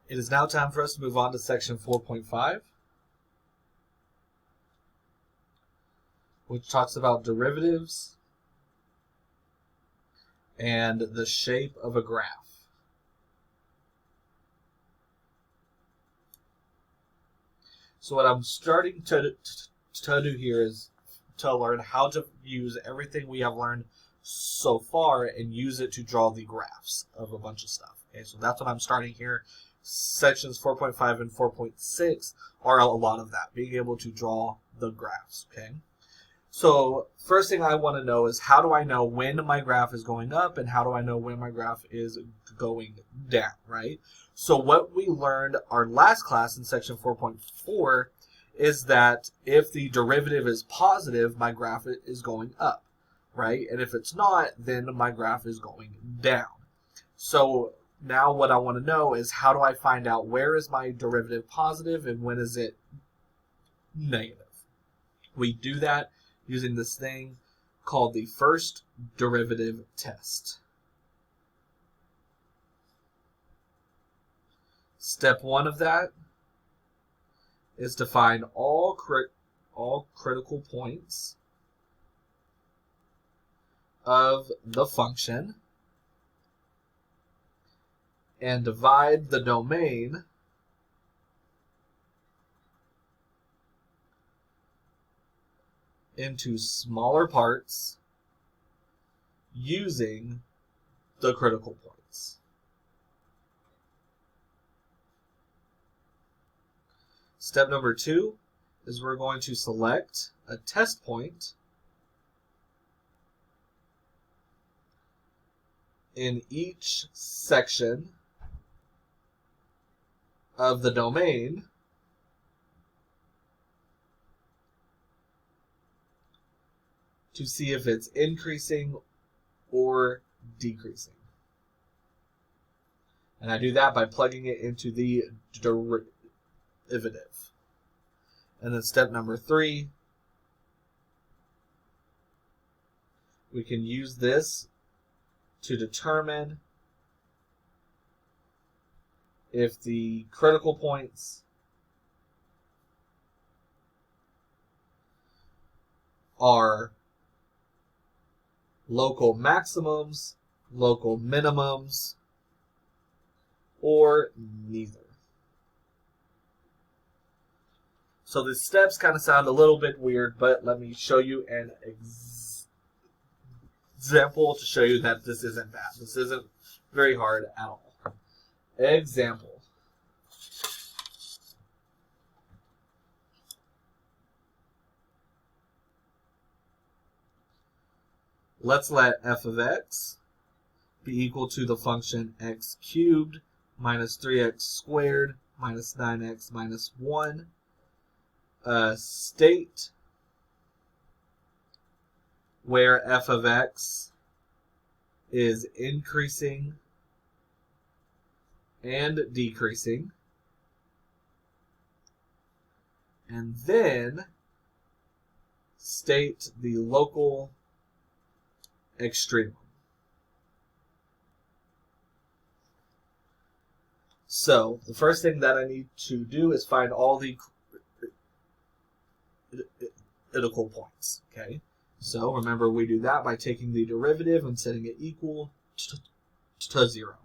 It is now time for us to move on to section 4.5, which talks about derivatives and the shape of a graph. So what I'm starting to do here is to learn how to use everything we have learned so far and use it to draw the graphs of a bunch of stuff. Okay, so that's what I'm starting here. Sections 4.5 and 4.6 are a lot of that, being able to draw the graphs. Okay, so first thing I want to know is, how do I know when my graph is going up and how do I know when my graph is going down, right? So what we learned our last class in section 4.4 is that if the derivative is positive, my graph is going up, right? And if it's not, then my graph is going down. So now what I want to know is, how do I find out where is my derivative positive and when is it negative? We do that using this thing called the first derivative test. Step one of that is to find all critical points of the function and divide the domain into smaller parts using the critical points. Step number 2 is we're going to select a test point in each section of the domain to see if it's increasing or decreasing. And I do that by plugging it into the derivative. And then step number 3, we can use this to determine if the critical points are local maximums, local minimums, or neither. So the steps kind of sound a little bit weird, but let me show you an example to show you that this isn't bad. This isn't very hard at all. Example. Let's let f of x be equal to the function x cubed minus 3x squared minus 9x minus 1. State where f of x is increasing and decreasing, and then state the local extremum. So the first thing that I need to do is find all the critical points. Okay, so remember, we do that by taking the derivative and setting it equal to 0.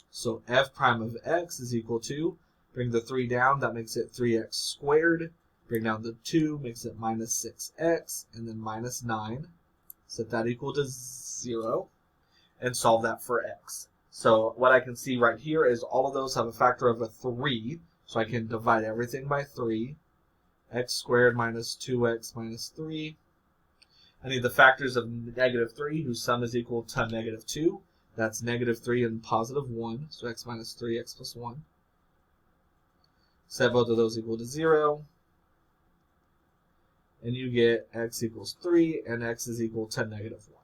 So f prime of x is equal to, bring the 3 down, that makes it 3x squared. Bring down the 2, makes it minus 6x, and then minus 9. Set that equal to 0, and solve that for x. So what I can see right here is all of those have a factor of a 3, so I can divide everything by 3. X squared minus 2x minus 3. I need the factors of negative 3, whose sum is equal to negative 2. That's negative 3 and positive 1, so x minus 3, x plus 1. Set both of those equal to 0. And you get x equals 3 and x is equal to negative 1.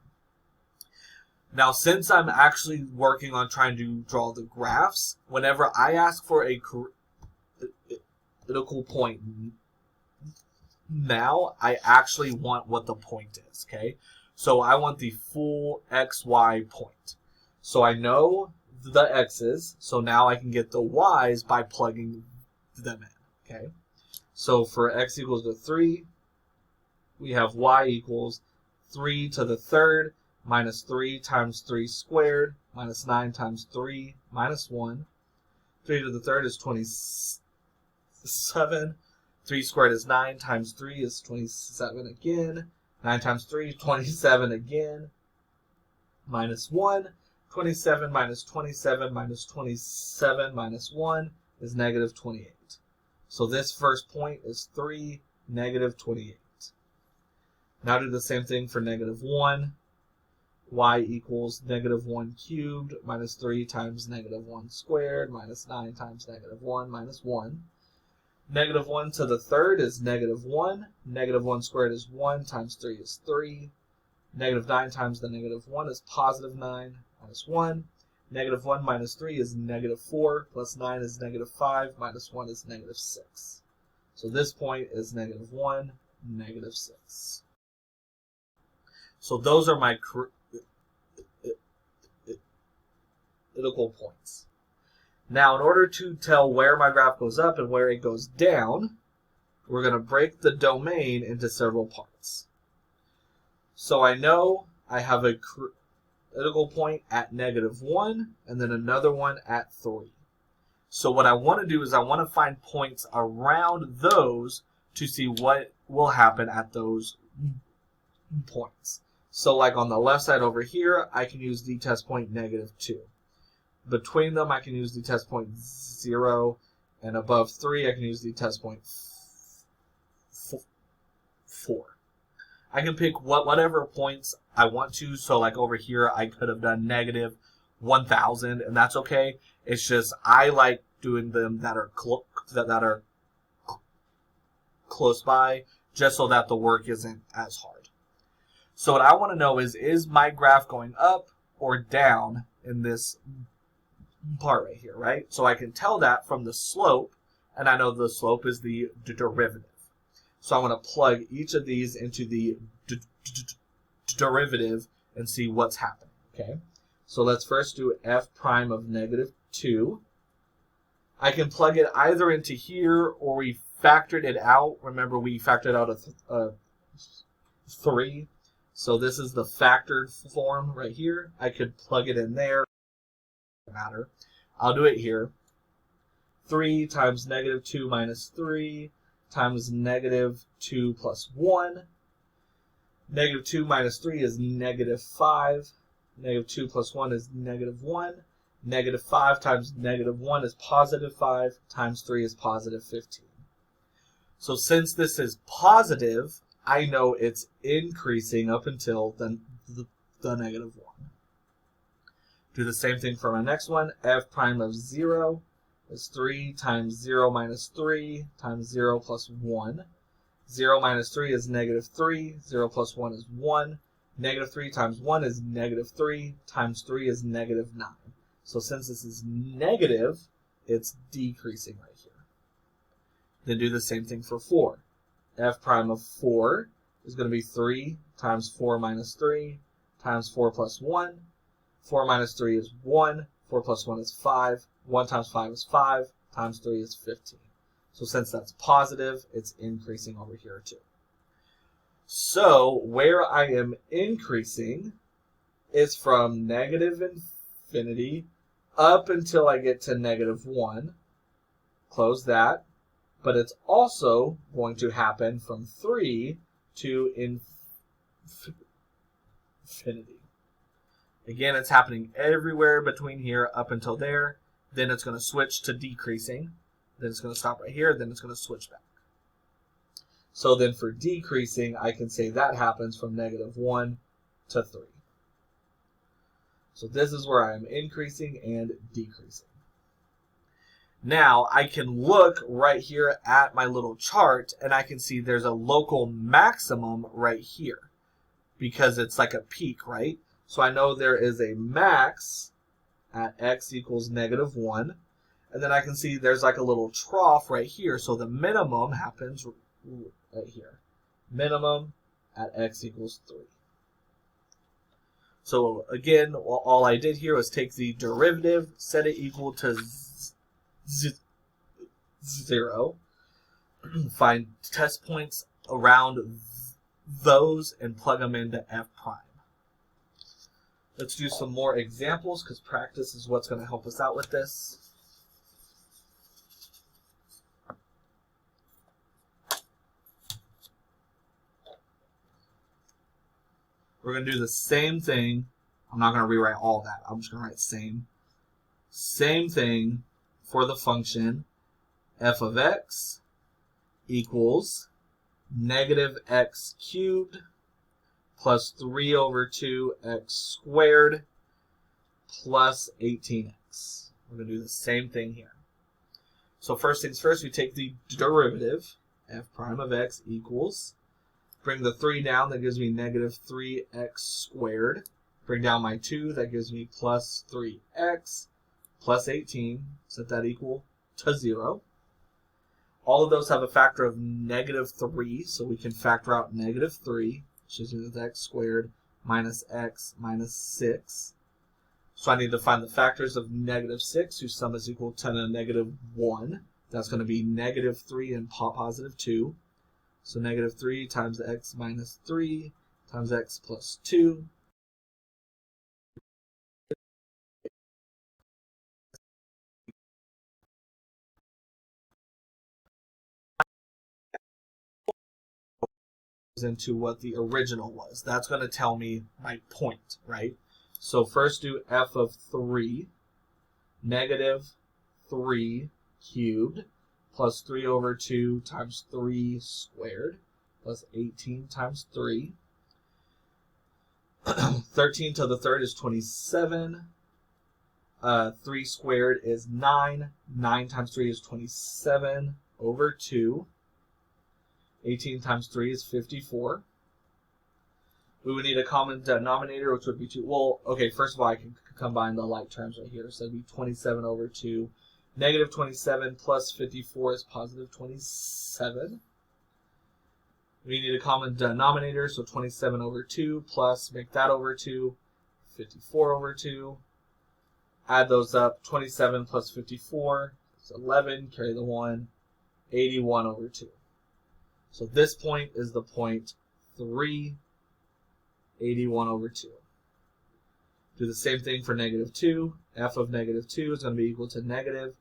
Now, since I'm actually working on trying to draw the graphs, whenever I ask for a critical point, now I actually want what the point is, okay? So I want the full xy point. So I know the x's, so now I can get the y's by plugging them in. Okay, so for x equals to 3, we have y equals 3 to the third minus 3 times 3 squared minus 9 times 3 minus 1. 3 to the third is 27. 3 squared is 9 times 3 is 27 again. 9 times 3 is 27 again. Minus 1. 27 minus 27 minus 27 minus 1 is negative 28. So this first point is 3, negative 28. Now do the same thing for negative 1. Y equals negative 1 cubed minus 3 times negative 1 squared minus 9 times negative 1 minus 1. Negative 1 to the third is negative 1. Negative 1 squared is 1 times 3 is 3. Negative 9 times the negative 1 is positive 9 minus 1. Negative 1 minus 3 is negative 4 plus 9 is negative 5 minus 1 is negative 6. So this point is negative 1, negative 6. So those are my critical points. Now, in order to tell where my graph goes up and where it goes down, we're going to break the domain into several parts. So I know I have a critical point at negative 1 and then another one at 3. So what I want to do is I want to find points around those to see what will happen at those points. So like on the left side over here, I can use the test point negative 2. Between them, I can use the test point 0. And above 3, I can use the test point 4. I can pick whatever points I want to. So like over here, I could have done negative 1,000, and that's okay. It's just I like doing them that are close by, just so that the work isn't as hard. So what I want to know is my graph going up or down in this part right here, right? So I can tell that from the slope, and I know the slope is the derivative. So I want to plug each of these into the derivative and see what's happening, okay? So let's first do f prime of negative 2. I can plug it either into here or we factored it out. Remember, we factored out a 3. So this is the factored form right here. I could plug it in there. Doesn't matter. I'll do it here. 3 times negative 2 minus 3 times negative 2 plus 1. Negative 2 minus 3 is negative 5. Negative 2 plus 1 is negative 1. Negative 5 times negative 1 is positive 5 times 3 is positive 15. So since this is positive, I know it's increasing up until the negative 1. Do the same thing for my next one. F prime of 0 is 3 times 0 minus 3 times 0 plus 1. 0 minus 3 is negative 3. 0 plus 1 is 1. Negative 3 times 1 is negative 3 times 3 is negative 9. So since this is negative, it's decreasing right here. Then do the same thing for 4. F prime of 4 is going to be 3 times 4 minus 3 times 4 plus 1. 4 minus 3 is 1. 4 plus 1 is 5. 1 times 5 is 5. Times 3 is 15. So since that's positive, it's increasing over here too. So where I am increasing is from negative infinity up until I get to negative 1. Close that. But it's also going to happen from 3 to infinity. Again, it's happening everywhere between here up until there. Then it's going to switch to decreasing. Then it's going to stop right here. Then it's going to switch back. So then for decreasing, I can say that happens from negative 1 to 3. So this is where I am increasing and decreasing. Now, I can look right here at my little chart, and I can see there's a local maximum right here because it's like a peak, right? So I know there is a max at x equals negative 1, and then I can see there's like a little trough right here. So the minimum happens right here. Minimum at x equals 3. So again, all I did here was take the derivative, set it equal to 0, find test points around those, and plug them into f prime. Let's do some more examples because practice is what's going to help us out with this. We're going to do the same thing. I'm not going to rewrite all that. I'm just going to write same. Same thing for the function f of x equals negative x cubed plus 3 over 2x squared plus 18x. We're going to do the same thing here. So first things first, we take the derivative, f prime of x equals, bring the 3 down, that gives me negative 3x squared. Bring down my 2, that gives me plus 3x plus 18, set that equal to 0. All of those have a factor of negative 3, so we can factor out negative 3, which is with x squared minus x minus 6. So I need to find the factors of negative 6, whose sum is equal to negative 1. That's going to be negative 3 and positive 2. So negative 3 times x minus 3 times x plus 2. Into what the original was. That's going to tell me my point, right? So first do f of 3, negative 3 cubed plus 3 over 2 times 3 squared plus 18 times 3. 13 to the third is 27. 3 squared is 9. 9 times 3 is 27 over 2. 18 times 3 is 54. We would need a common denominator, which would be 2. Well, okay, first of all, I can combine the like terms right here. So it would be 27 over 2. Negative 27 plus 54 is positive 27. We need a common denominator, so 27 over 2 plus, make that over 2, 54 over 2. Add those up, 27 plus 54 is 11, carry the 1, 81 over 2. So this point is the point 3, 81 over 2. Do the same thing for negative 2. F of negative 2 is going to be equal to negative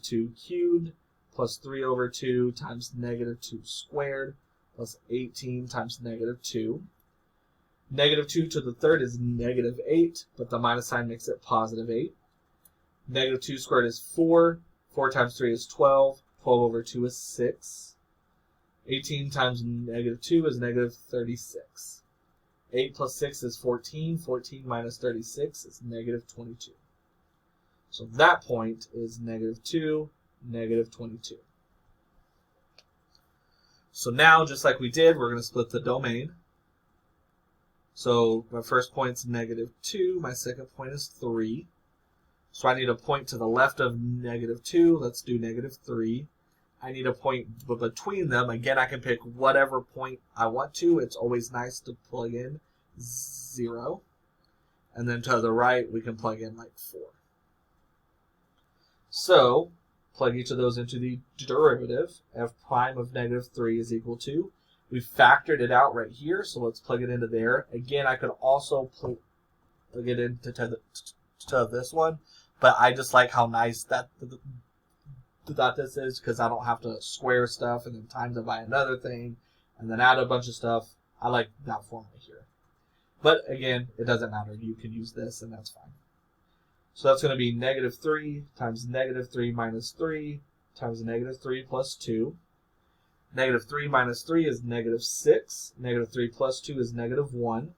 2 cubed plus 3 over 2 times negative 2 squared plus 18 times negative 2. Negative 2 to the third is negative 8, but the minus sign makes it positive 8. Negative 2 squared is 4. 4 times 3 is 12. 12 over 2 is 6. 18 times negative 2 is negative 36. 8 plus 6 is 14. 14 minus 36 is negative 22. So that point is negative 2, negative 22. So now, just like we did, we're going to split the domain. So my first point is negative 2. My second point is 3. So I need a point to the left of negative 2. Let's do negative 3. I need a point between them. Again, I can pick whatever point I want to. It's always nice to plug in 0. And then to the right, we can plug in like 4. So, plug each of those into the derivative. F prime of negative 3 is equal to. We factored it out right here, so let's plug it into there. Again, I could also plug it into to this one, but I just like how nice that this is because I don't have to square stuff and then times it by another thing and then add a bunch of stuff. I like that formula here. But again, it doesn't matter. You can use this and that's fine. So that's going to be negative 3 times negative 3 minus 3 times negative 3 plus 2. Negative 3 minus 3 is negative 6. Negative 3 plus 2 is negative 1.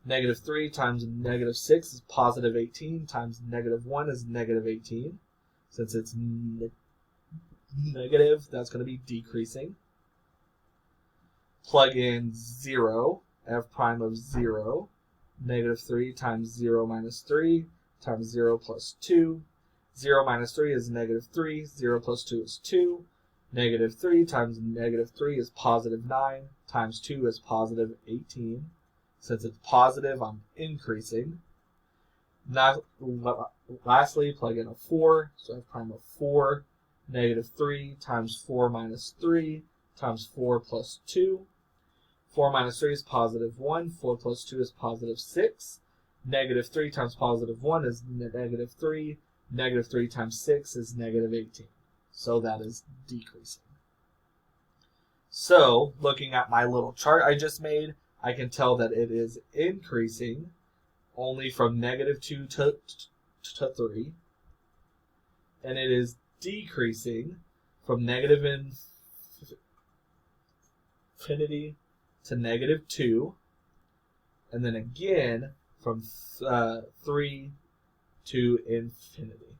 Negative 3 times negative 6 is positive 18 times negative 1 is negative 18. Since it's negative, that's going to be decreasing. Plug in 0, f prime of 0. Negative 3 times 0 minus 3 times 0 plus 2. 0 minus 3 is negative 3. 0 plus 2 is 2. Negative 3 times negative 3 is positive 9 times 2 is positive 18. Since it's positive, I'm increasing. Now, lastly, plug in a 4. So f prime of 4, negative 3 times 4 minus 3 times 4 plus 2. 4 minus 3 is positive 1. 4 plus 2 is positive 6. Negative 3 times positive 1 is negative 3. Negative 3 times 6 is negative 18. So that is decreasing. So, looking at my little chart I just made, I can tell that it is increasing only from negative 2 to 3. And it is decreasing from negative infinity to negative 2. And then again from 3 to infinity.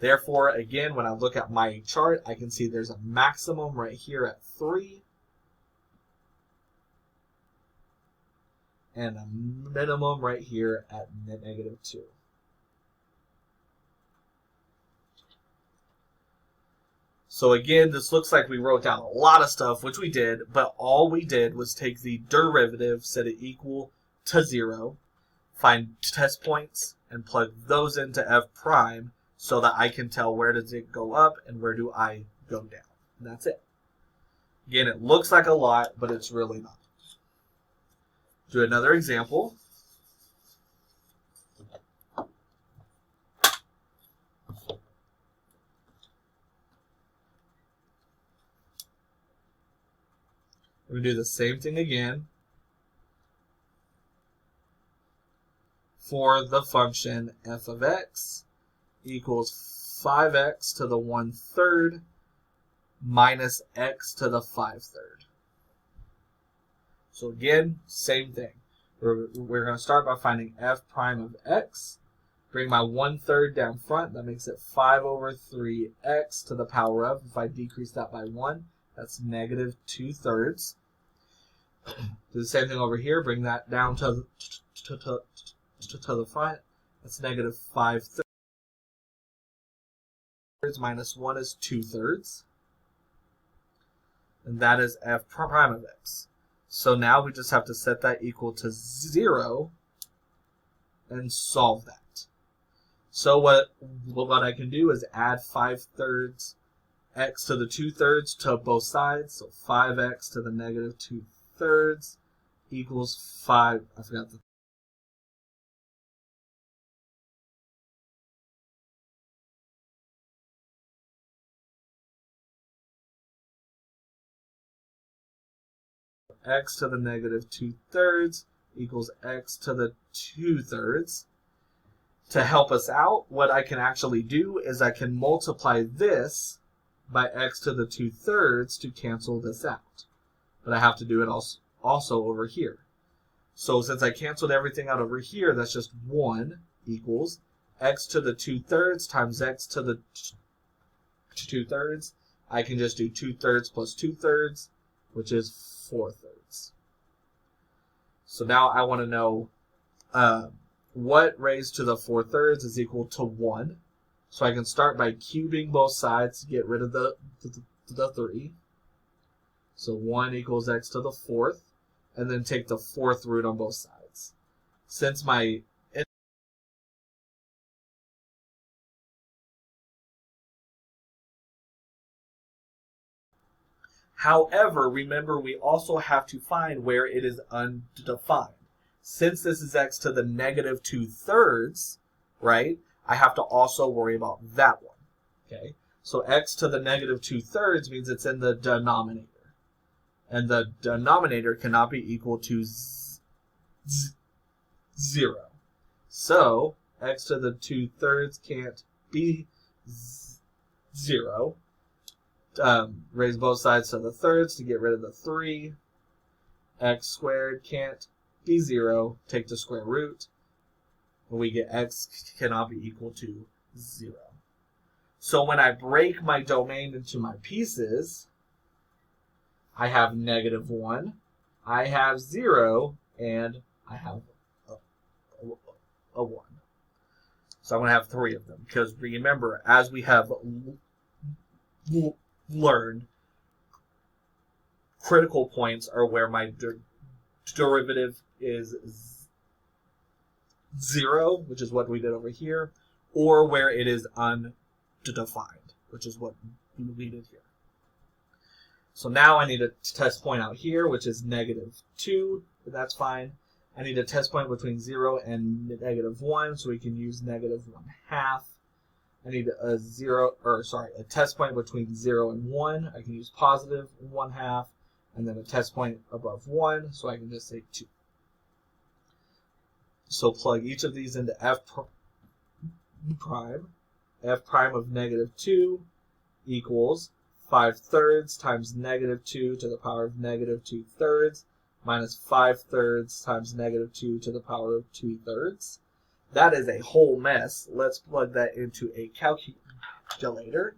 Therefore, again, when I look at my chart, I can see there's a maximum right here at 3 and a minimum right here at negative 2. So again, this looks like we wrote down a lot of stuff, which we did, but all we did was take the derivative, set it equal to 0, find test points, and plug those into f prime so that I can tell where does it go up and where do I go down. And that's it. Again, it looks like a lot, but it's really not. Do another example. We're going to do the same thing again for the function f of x equals 5x to the 1/3 minus x to the 5/3. So again, same thing. We're going to start by finding f prime of x. Bring my 1/3 down front. That makes it 5 over 3x to the power of. If I decrease that by 1, that's negative 2/3. Do the same thing over here. Bring that down to the front. That's negative 5/3 minus 1 is 2/3. And that is f prime of x. So now we just have to set that equal to 0 and solve that. So what I can do is add 5/3 x to the 2/3 to both sides. So 5x to the negative 2/3 equals 5. I forgot the x to the negative 2/3 equals x to the 2/3. To help us out, what I can actually do is I can multiply this by x to the 2/3 to cancel this out. But I have to do it also over here. So since I canceled everything out over here, that's just 1 equals x to the 2/3 times x to the 2/3. I can just do 2/3 plus 2/3, which is 4/3. So now I want to know what raised to the 4/3 is equal to 1. So I can start by cubing both sides to get rid of the 3. So 1 equals x to the 4th, and then take the 4th root on both sides. Since my However, remember we also have to find where it is undefined. Since this is x to the negative 2/3, right, I have to also worry about that one. Okay, so x to the negative 2/3 means it's in the denominator. And the denominator cannot be equal to 0. So x to the 2/3 can't be 0. Raise both sides to the thirds to get rid of the 3. X squared can't be 0. Take the square root. And we get x cannot be equal to 0. So when I break my domain into my pieces, I have negative 1, I have 0, and I have a 1. So I'm going to have 3 of them. Because remember, as we have learned, critical points are where my derivative is 0, which is what we did over here, or where it is undefined, which is what we did here. So now I need a test point out here, which is -2, but that's fine. I need a test point between 0 and -1, so we can use -1/2. I need a test point between 0 and 1. I can use +1/2, and then a test point above 1, so I can just say 2. So plug each of these into f prime. F prime of -2 equals 5/3 times -2 to the power of -2/3 minus 5/3 times -2 to the power of 2/3. That is a whole mess. Let's plug that into a calculator.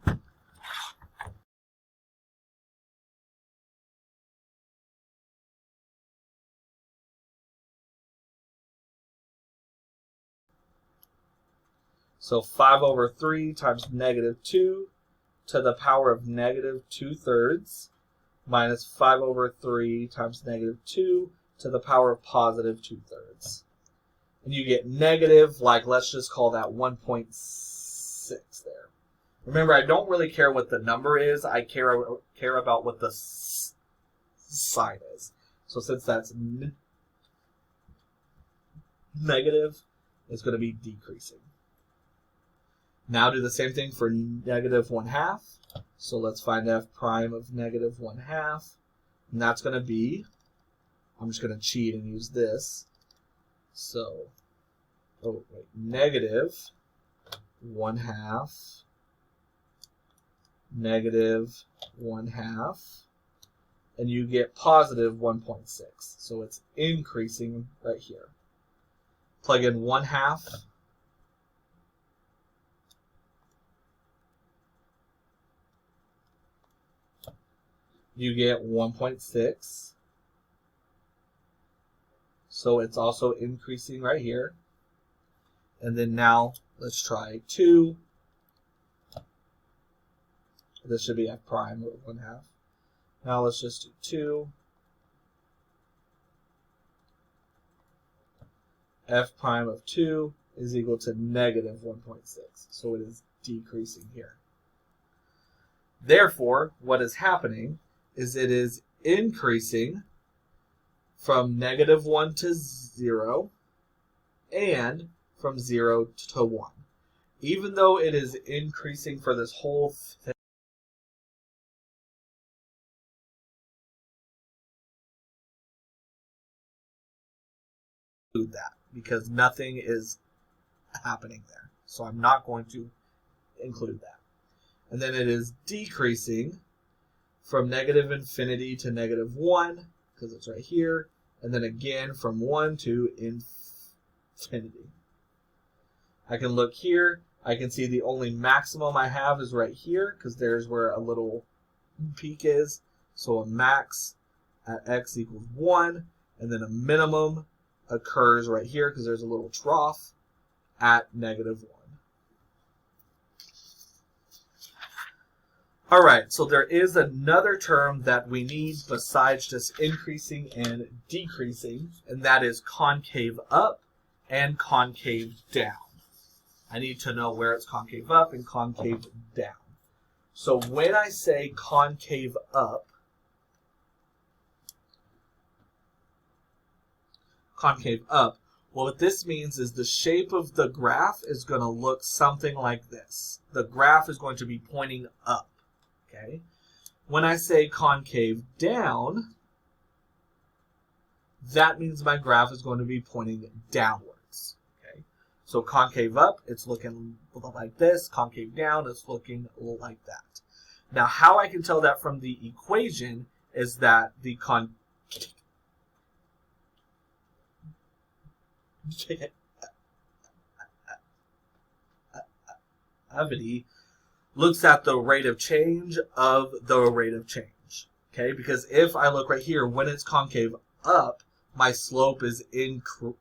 So 5/3 times -2 to the power of -2/3 minus 5/3 times -2 to the power of +2/3. And you get negative, like, let's just call that 1.6 there. Remember, I don't really care what the number is. I care about what the sign is. So since that's negative, it's going to be decreasing. Now do the same thing for -1/2. So let's find f prime of -1/2. And that's going to be, I'm just going to cheat and use this. So, -1/2, -1/2, and you get +1.6. So it's increasing right here. Plug in 1/2. You get 1.6. So it's also increasing right here. And then now let's try 2. This should be f prime of 1/2. Now let's just do 2. F prime of 2 is equal to -1.6. So it is decreasing here. Therefore, what is happening is it is increasing from -1 to 0 and from 0 to 1. Even though it is increasing for this whole thing, include that because nothing is happening there. So I'm not going to include that. And then it is decreasing from -infinity to -1 because it's right here. And then again from 1 to infinity. I can look here. I can see the only maximum I have is right here because there's where a little peak is. So a max at x equals 1. And then a minimum occurs right here because there's a little trough at -1. All right, so there is another term that we need besides just increasing and decreasing, and that is concave up and concave down. I need to know where it's concave up and concave down. So when I say concave up, what this means is the shape of the graph is going to look something like this. The graph is going to be pointing up. Okay. When I say concave down, that means my graph is going to be pointing downwards. Okay. So concave up, it's looking like this. Concave down, it's looking like that. Now, how I can tell that from the equation is that the concavity looks at the rate of change of the rate of change. Okay, because if I look right here, when it's concave up, my slope is increasing,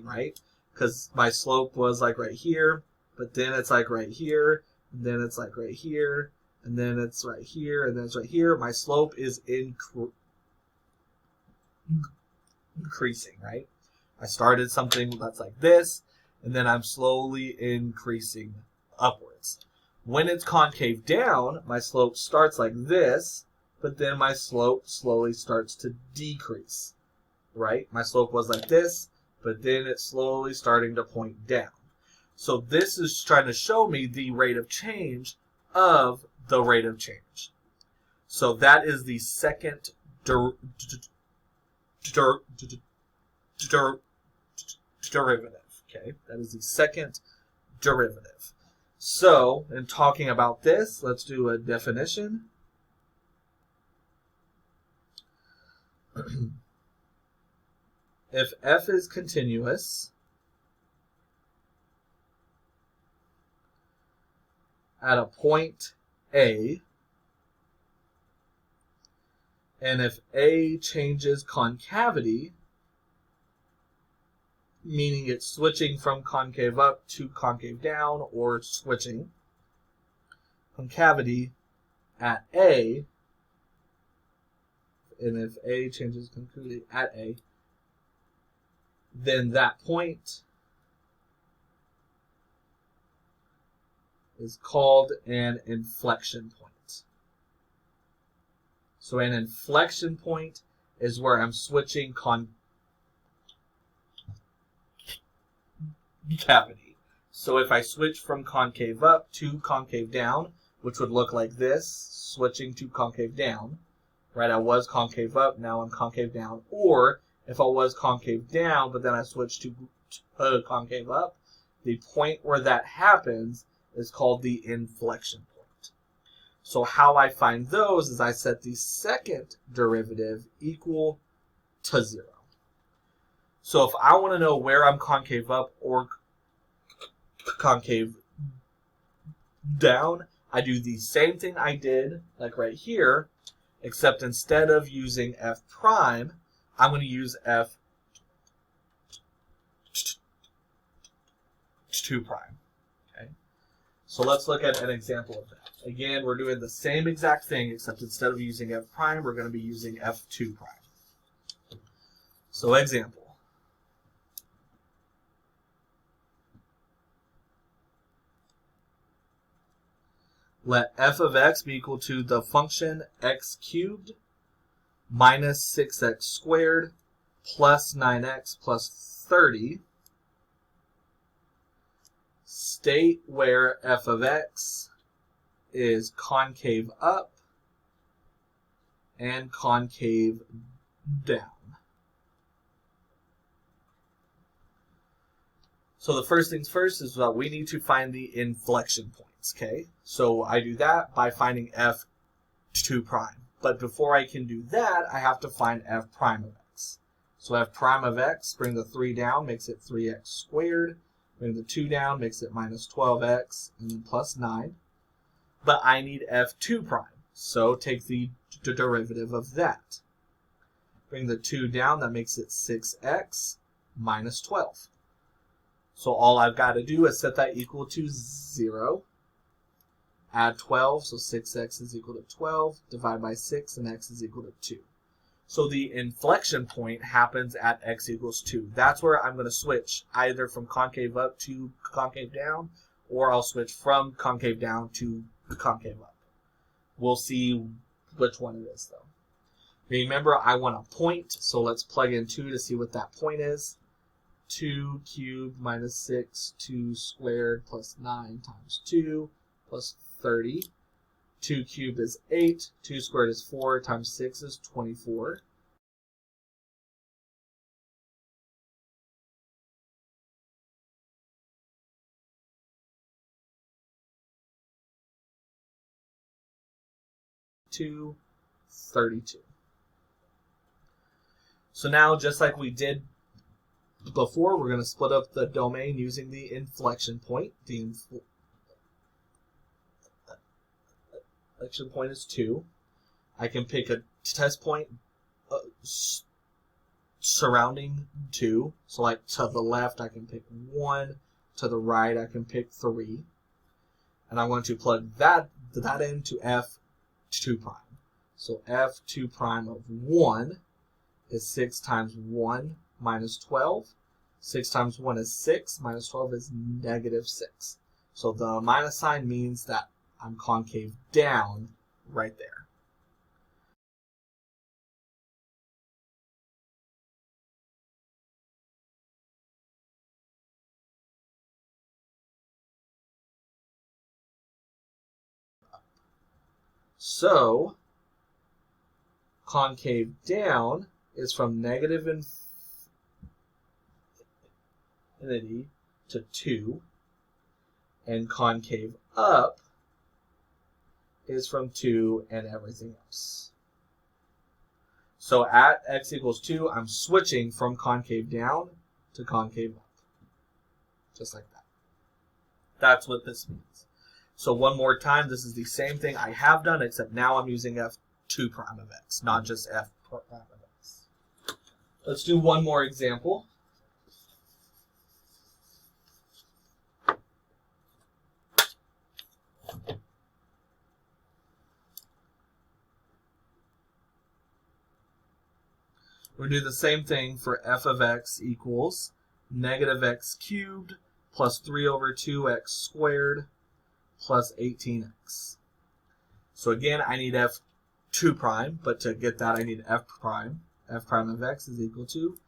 right? Because my slope was like right here, but then it's like right here, and then it's like right here, and then it's right here, and then it's right here. My slope is increasing, right? I started something that's like this, and then I'm slowly increasing upwards. When it's concave down, my slope starts like this, but then my slope slowly starts to decrease, right? My slope was like this, but then it's slowly starting to point down. So this is trying to show me the rate of change of the rate of change. So that is the second derivative. Okay, that is the second derivative. So, in talking about this, let's do a definition. If f is continuous at a point A, and if A changes concavity, meaning it's switching from concave up to concave down, or switching concavity at A, and if A changes concavity at A, then that point is called an inflection point. So an inflection point is where I'm switching concavity. So if I switch from concave up to concave down, which would look like this, switching to concave down, right? I was concave up, now I'm concave down. Or if I was concave down, but then I switched to concave up, the point where that happens is called the inflection point. So how I find those is I set the second derivative equal to 0. So if I want to know where I'm concave up or concave down, I do the same thing I did, like right here, except instead of using f prime, I'm going to use f2 prime. Okay? So let's look at an example of that. Again, we're doing the same exact thing, except instead of using f prime, we're going to be using f2 prime. So example. Let f of x be equal to the function x cubed minus 6x squared plus 9x plus 30. State where f of x is concave up and concave down. So the first things first is that we need to find the inflection points, okay? So I do that by finding f2 prime. But before I can do that, I have to find f prime of x. So f prime of x, bring the 3 down, makes it 3x squared. Bring the 2 down, makes it minus 12x, and then plus 9. But I need f2 prime, so take the derivative of that. Bring the 2 down, that makes it 6x minus 12. So all I've got to do is set that equal to 0. Add 12, so 6x is equal to 12. Divide by 6, and x is equal to 2. So the inflection point happens at x equals 2. That's where I'm going to switch either from concave up to concave down, or I'll switch from concave down to concave up. We'll see which one it is, though. Remember, I want a point, so let's plug in 2 to see what that point is. 2 cubed minus 6, 2 squared plus 9 times 2 plus 30. 2 cubed is 8, 2 squared is 4, times 6 is 24. To 32. So now, just like we did before, we're going to split up the domain using the inflection point. The inflection point is 2. I can pick a test point surrounding 2. So like to the left, I can pick 1. To the right, I can pick 3. And I'm going to plug that into f2 prime. So f2 prime of 1 is 6 times 1 minus 12. 6 times 1 is 6, minus 12 is negative 6. So the minus sign means that I'm concave down right there. So concave down is from negative infinity to 2, and concave up is from 2 and everything else. So at x equals 2, I'm switching from concave down to concave up. Just like that. That's what this means. So one more time, this is the same thing I have done, except now I'm using f2 prime of x, not just f prime of x. Let's do one more example. We're going to do the same thing for f of x equals negative x cubed plus 3 over 2x squared plus 18x. So again, I need f2 prime, but to get that I need f prime. F prime of x is equal to,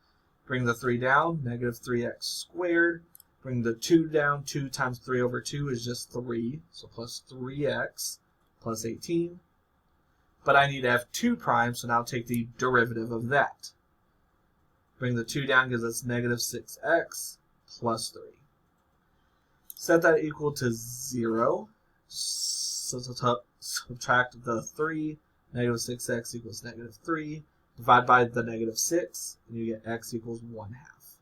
bring the 3 down, negative 3x squared. Bring the 2 down, 2 times 3 over 2 is just 3, so plus 3x plus 18. But I need f2 prime, so now take the derivative of that. Bring the 2 down gives us negative 6x plus 3. Set that equal to 0. So subtract the 3. Negative 6x equals negative 3. Divide by the negative 6, and you get x equals 1/2.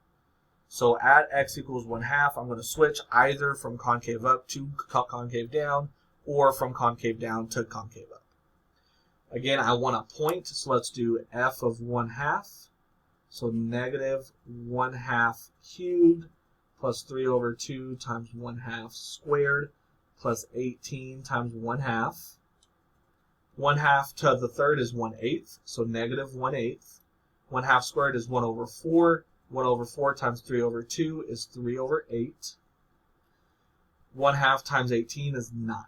So at x equals 1/2, I'm going to switch either from concave up to concave down, or from concave down to concave up. Again, I want a point, so let's do f of 1/2. So negative 1/2 cubed plus 3 over 2 times 1/2 squared plus 18 times 1/2. 1/2 to the third is 1/8, so negative 1/8. 1/2 squared is 1 over 4. 1 over 4 times 3 over 2 is 3 over 8. 1/2 times 18 is 9.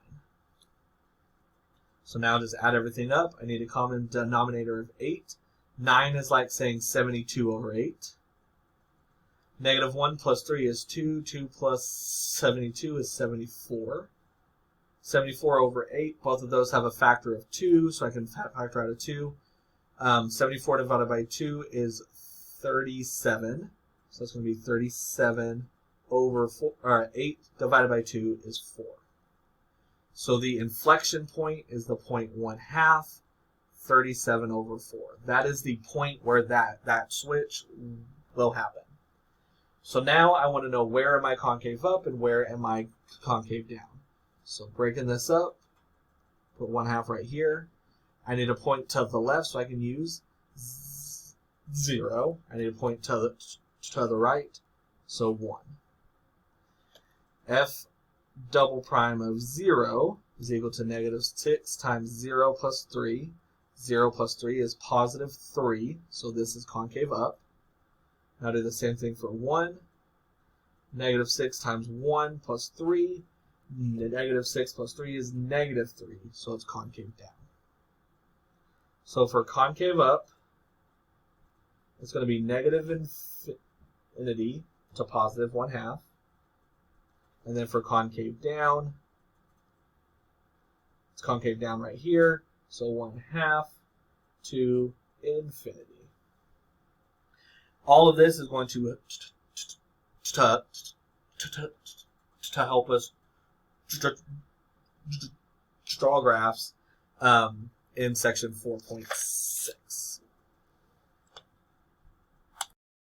So now just add everything up. I need a common denominator of 8. 9 is like saying 72 over 8. Negative 1 plus 3 is 2. 2 plus 72 is 74. 74 over 8, both of those have a factor of 2, so I can factor out a 2. 74 divided by 2 is 37. So that's going to be 37 over 4, or 8 divided by 2 is 4. So the inflection point is the point 1/2, 37 over 4. That is the point where that switch will happen. So now I want to know, where am I concave up and where am I concave down? So breaking this up, put 1/2 right here. I need a point to the left, so I can use 0. I need a point to the right, so 1. F double prime of 0 is equal to negative 6 times 0 plus 3. 0 plus 3 is positive 3, so this is concave up. Now do the same thing for 1. Negative 6 times 1 plus 3. Negative 6 plus 3 is negative 3, so it's concave down. So for concave up, it's going to be negative infinity to positive 1/2. And then for concave down, it's concave down right here, so 1/2 to infinity. All of this is going to help us draw graphs in section 4.6.